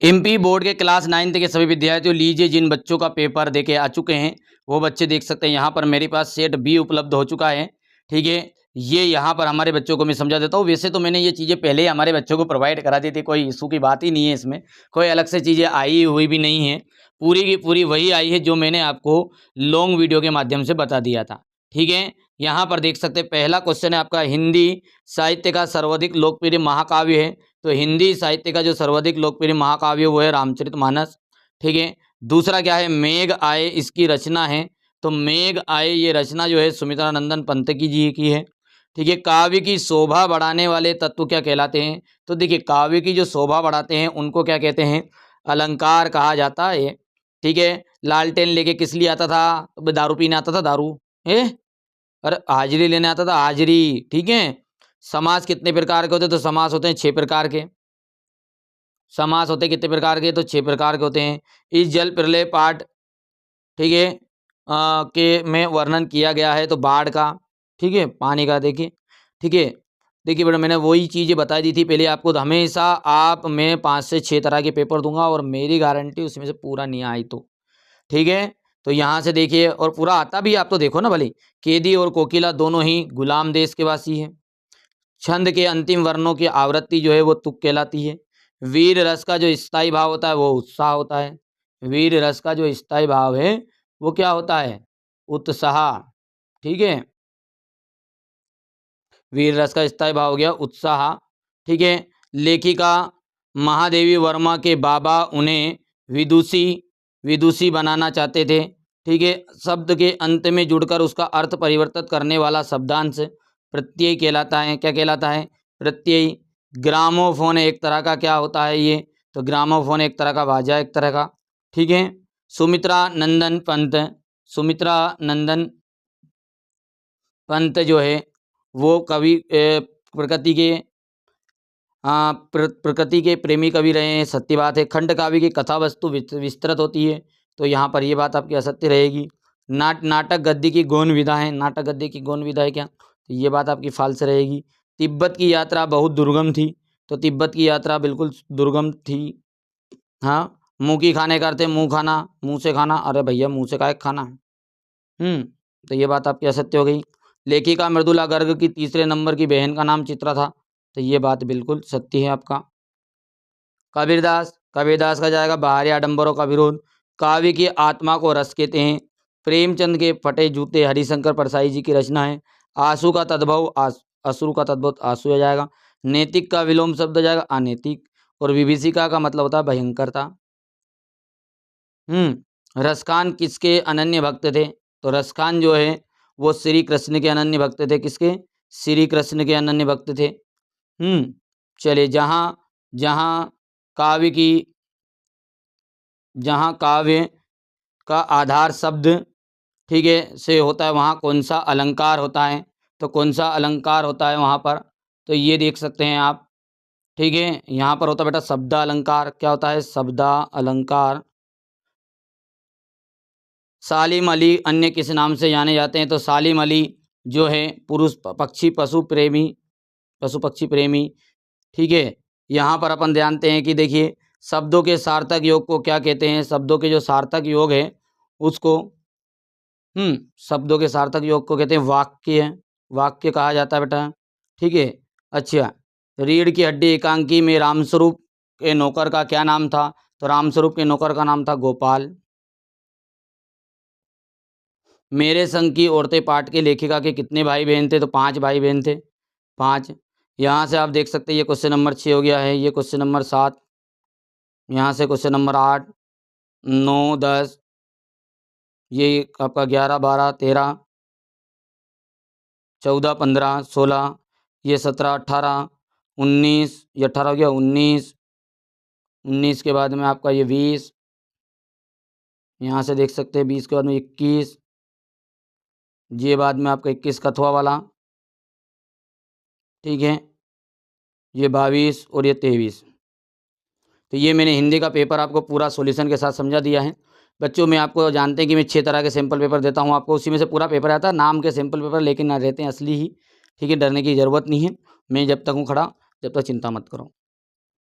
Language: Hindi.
एमपी बोर्ड के क्लास 9th के सभी विद्यार्थियों, लीजिए जिन बच्चों का पेपर देके आ चुके हैं वो बच्चे देख सकते हैं यहाँ पर मेरे पास सेट बी उपलब्ध हो चुका है। ठीक है, ये यहाँ पर हमारे बच्चों को मैं समझा देता हूँ। वैसे तो मैंने ये चीज़ें पहले ही हमारे बच्चों को प्रोवाइड करा दी थी, कोई इशू की बात ही नहीं है इसमें, कोई अलग से चीज़ें आई हुई भी नहीं है, पूरी की पूरी वही आई है जो मैंने आपको लॉन्ग वीडियो के माध्यम से बता दिया था। ठीक है, यहाँ पर देख सकते हैं पहला क्वेश्चन है आपका, हिंदी साहित्य का सर्वाधिक लोकप्रिय महाकाव्य है। तो हिंदी साहित्य का जो सर्वाधिक लोकप्रिय महाकाव्य वो है रामचरितमानस। ठीक है, दूसरा क्या है, मेघ आए इसकी रचना है। तो मेघ आए ये रचना जो है सुमित्रा नंदन पंत जी की है। ठीक है, काव्य की शोभा बढ़ाने वाले तत्व क्या कहलाते हैं? तो देखिए काव्य की जो शोभा बढ़ाते हैं उनको क्या कहते हैं? अलंकार कहा जाता है। ठीक है, लालटेन लेके किस लिए आता था? तो दारू पीने आता था, दारू है, अरे हाजिरी लेने आता था, हाजिरी। ठीक है, समास कितने प्रकार के होते हैं? तो समास होते हैं 6 प्रकार के। समास होते कितने प्रकार के? तो 6 प्रकार के होते हैं। इस जल प्रलय पाठ, ठीक है, के में वर्णन किया गया है तो बाढ़ का, ठीक है, पानी का। देखिए, ठीक है, देखिए बेटा मैंने वही चीज़ें बता दी थी पहले आपको। तो हमेशा आप मैं 5 से 6 तरह के पेपर दूंगा और मेरी गारंटी उसमें से पूरा नहीं आई तो ठीक है। तो यहाँ से देखिए, और पूरा आता भी आप तो देखो ना भले। केदी और कोकिला दोनों ही गुलाम देश के वासी हैं। छंद के अंतिम वर्णों की आवृत्ति जो है वो तुक कहलाती है। वीर रस का जो स्थायी भाव होता है वो उत्साह होता है। वीर रस का जो स्थायी भाव है वो क्या होता है? उत्साह। ठीक है, वीर रस का स्थायी भाव हो गया उत्साह। ठीक है, लेखिका महादेवी वर्मा के बाबा उन्हें विदुषी विदुषी बनाना चाहते थे। ठीक है, शब्द के अंत में जुड़कर उसका अर्थ परिवर्तित करने वाला शब्दांश प्रत्यय कहलाता है। क्या कहलाता है? प्रत्यय। ग्रामोफोन एक तरह का क्या होता है ये? तो ग्रामोफोन एक तरह का बाजा, एक तरह का। ठीक है, सुमित्रा नंदन पंत, सुमित्रा नंदन पंत जो है वो कवि प्रकृति के प्रकृति के प्रेमी कवि रहे हैं, सत्य बात है। खंड काव्य की कथा वस्तु विस्तृत होती है, तो यहाँ पर ये बात आपकी असत्य रहेगी। नाटक गद्य की गौण विधा है, नाटक गद्य की गौण विधा है क्या? तो ये बात आपकी फाल्स रहेगी। तिब्बत की यात्रा बहुत दुर्गम थी, तो तिब्बत की यात्रा बिल्कुल दुर्गम थी। हाँ, मुँह की खाने का अर्थ है मुँह खाना, मुँह से खाना। अरे भैया मुँह से काहे खाना? तो ये बात आपकी असत्य हो गई। लेखिका मृदुला गर्ग की तीसरे नंबर की बहन का नाम चित्रा था, तो ये बात बिल्कुल सत्य है आपका। कबीरदास, कबीरदास का जाएगा बाहरी आडंबरों का विरोध। काव्य की आत्मा को रस कहते हैं। प्रेमचंद के फटे जूते हरिशंकर परसाई जी की रचना है। आंसू का तद्भव अश्रु का तद्भव आंसू आ जाएगा। नैतिक का विलोम शब्द आ जाएगा अनैतिक। और विभीषिका का मतलब होता है भयंकरता। रसखान किसके अनन्य भक्त थे? तो रसखान जो है वो श्री कृष्ण के अनन्य भक्त थे। किसके? श्री कृष्ण के अनन्य भक्त थे। चलिए, जहाँ जहाँ काव्य की जहाँ काव्य का आधार शब्द, ठीक है, से होता है वहाँ कौन सा अलंकार होता है? तो कौन सा अलंकार होता है वहाँ पर? तो ये देख सकते हैं आप। ठीक है, यहाँ पर होता है बेटा शब्द अलंकार। क्या होता है? शब्द अलंकार। सालिम अली अन्य किस नाम से जाने जाते हैं? तो सालिम अली जो है पुरुष पक्षी पशु प्रेमी, पशु पक्षी प्रेमी। ठीक है, यहाँ पर अपन जानते हैं कि देखिए शब्दों के सार्थक योग को क्या कहते हैं? शब्दों के जो सार्थक योग है उसको शब्दों के सार्थक योग को कहते हैं वाक्य। वाक्य कहा जाता है बेटा। ठीक है, अच्छा, रीढ़ की हड्डी एकांकी में रामस्वरूप के नौकर का क्या नाम था? तो रामस्वरूप के नौकर का नाम था गोपाल। मेरे संग की औरतें पाठ के लेखिका के कितने भाई बहन थे? तो 5 भाई बहन थे, 5। यहाँ से आप देख सकते हैं ये क्वेश्चन नंबर 6 हो गया है, ये क्वेश्चन नंबर 7, यहाँ से क्वेश्चन नंबर 8, 9, 10, ये आपका 11, 12, 13, 14, 15, 16, ये 17, 18, 19, ये 18 हो गया, 19, 19 के बाद में आपका ये 20, यहाँ से देख सकते हैं 20 के बाद में 21, ये बाद में आपका 21 कथवा वाला। ठीक है, ये 22 और ये 23। तो ये मैंने हिंदी का पेपर आपको पूरा सॉल्यूशन के साथ समझा दिया है। बच्चों में आपको जानते हैं कि मैं 6 तरह के सैम्पल पेपर देता हूँ आपको, उसी में से पूरा पेपर आता है। नाम के सैम्पल पेपर लेकिन ना रहते हैं असली ही। ठीक है, डरने की ज़रूरत नहीं है। मैं जब तक हूँ खड़ा, जब तक चिंता मत करो।